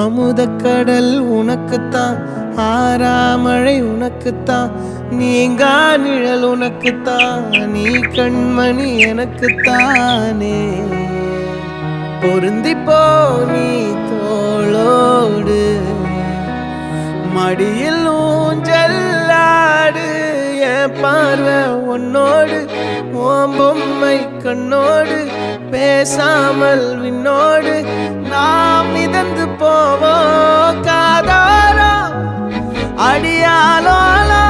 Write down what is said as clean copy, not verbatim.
அமுதக்கடல் உனக்குத்தான், ஆறாமழை உனக்குத்தான், நீங்கா நிழல் உனக்குத்தான், நீ கண்மணி எனக்குத்தானே. பொருந்திப்போ நீ தோளோடு, மடியில் ஊஞ்சல்லாடு, என் பார்வை உன்னோடு, ஓம் பொம்மை கண்ணோடு, பேசாமல் விண்ணோடு நாம் மிதந்து போவோம் காதாரோ அடியாலோலோ.